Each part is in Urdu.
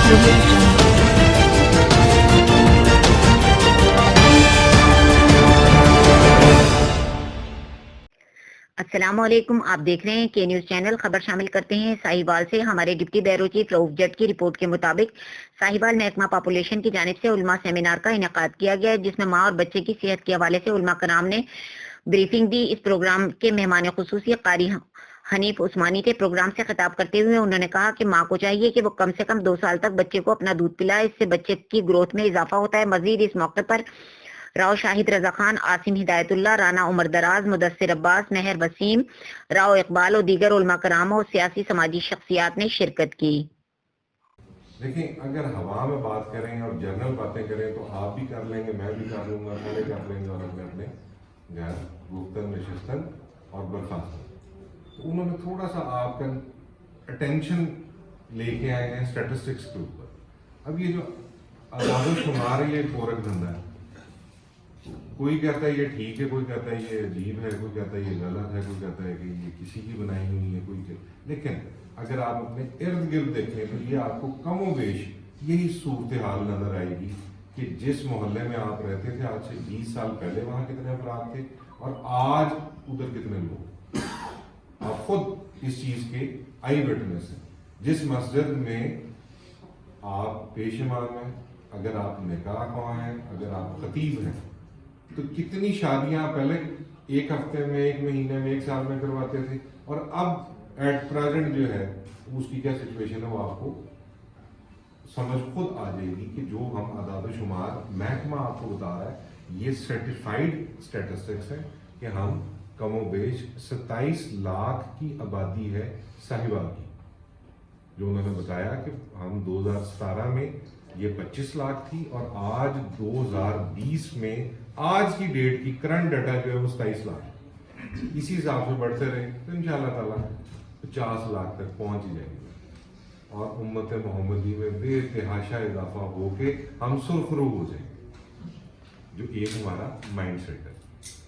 audio jungle. السلام علیکم، آپ دیکھ رہے ہیں کے نیوز چینل. خبر شامل کرتے ہیں ساہیوال سے. ہمارے ڈپٹی بیورو چیف رؤف جٹ کی رپورٹ کے مطابق ساہیوال محکمہ پاپولیشن کی جانب سے علماء سیمینار کا انعقاد کیا گیا، جس میں ماں اور بچے کی صحت کے حوالے سے علماء کرام نے بریفنگ دی. اس پروگرام کے مہمان خصوصی قاری حنیف عثمانی تھے. پروگرام سے خطاب کرتے ہوئے انہوں نے کہا کہ ماں کو چاہیے کہ وہ کم سے کم 2 سال تک بچے کو اپنا دودھ پلائے، اس سے بچے کی گروتھ میں اضافہ ہوتا ہے. مزید اس موقع پر راؤ شاہد رضا خان، عاصم ہدایت اللہ، رانا عمر دراز، مدثر عباس، مہر وسیم، راؤ اقبال اور دیگر علماء کرام اور سیاسی سماجی شخصیات نے شرکت کی. دیکھیں، اگر ہوا میں بات کریں اور جنرل باتیں کریں تو آپ بھی کر لیں گے، میں بھی کر لوں گا، سارے کر لیں گے اور اپنے اپنے گھر گفتن نشستن اور برخاستن. تو انہوں نے تھوڑا سا آپ کا اٹینشن لے کے آئے ہیں اسٹیٹسٹکس کے اوپر. اب یہ جو اعداد و شمار ہے، یہ ایک گورکھ دھندا ہے. کوئی کہتا ہے یہ ٹھیک ہے، کوئی کہتا ہے یہ عجیب ہے، کوئی کہتا ہے یہ غلط ہے، کوئی کہتا ہے کہ یہ کسی کی بنائی ہوئی ہے، کوئی کہ لیکن اگر آپ اپنے ارد گرد دیکھیں تو یہ آپ کو کم و بیش یہی صورتحال نظر آئے گی کہ جس محلے میں آپ رہتے تھے آج سے 20 سال پہلے وہاں کتنے افراد تھے اور آج ادھر کتنے لوگ. آپ خود اس چیز کے آئی وٹنس ہیں. جس مسجد میں آپ پیش امام ہیں، اگر آپ نکاح خواہ ہیں، اگر آپ خطیب ہیں، تو کتنی شادیاں پہلے ایک ہفتے میں، ایک مہینے میں، ایک سال میں کرواتے تھے، اور اب ایٹ پریزنٹ جو ہے اس کی کیا سچویشن ہے وہ آپ کو سمجھ خود آ جائے گی کہ جو ہم اعداد و شمار محکمہ آپ کو بتا رہا ہے یہ سرٹیفائیڈ اسٹیٹسٹکس ہیں کہ ہم کم و بیش 27 لاکھ کی آبادی ہے ساہیوال کی. جو انہوں نے بتایا کہ ہم 2017 میں یہ 25 لاکھ تھی اور آج 2020 میں آج کی ڈیٹ کی کرنٹ ڈیٹا جو ہے وہ 27 لاکھ ہے. اسی حساب سے بڑھتے رہے تو انشاءاللہ تعالیٰ 50 لاکھ تک پہنچ جائیں گے اور امت محمدی میں بے تحاشا اضافہ ہو کے ہم سرخرو ہو جائیں گے، جو ایک ہمارا مائنڈ سیٹ ہے.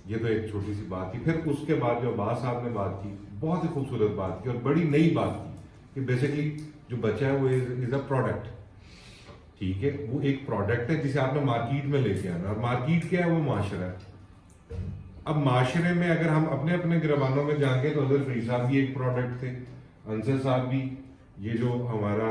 یہ تو ایک چھوٹی سی بات تھی. پھر اس کے بعد جو عباس صاحب نے بات کی، بہت ہی خوبصورت بات کی اور بڑی نئی بات کی کہ بیسیکلی جو بچہ ہے وہ از اے پروڈکٹ. ٹھیک ہے، وہ ایک پروڈکٹ ہے جسے آپ نے مارکیٹ میں لے کے آنا، اور مارکیٹ کیا ہے؟ وہ معاشرہ ہے. اب معاشرے میں اگر ہم اپنے اپنے گروانوں میں جائیں گے تو حضرت فرید صاحب بھی ایک پروڈکٹ تھے، انصر صاحب بھی، یہ جو ہمارا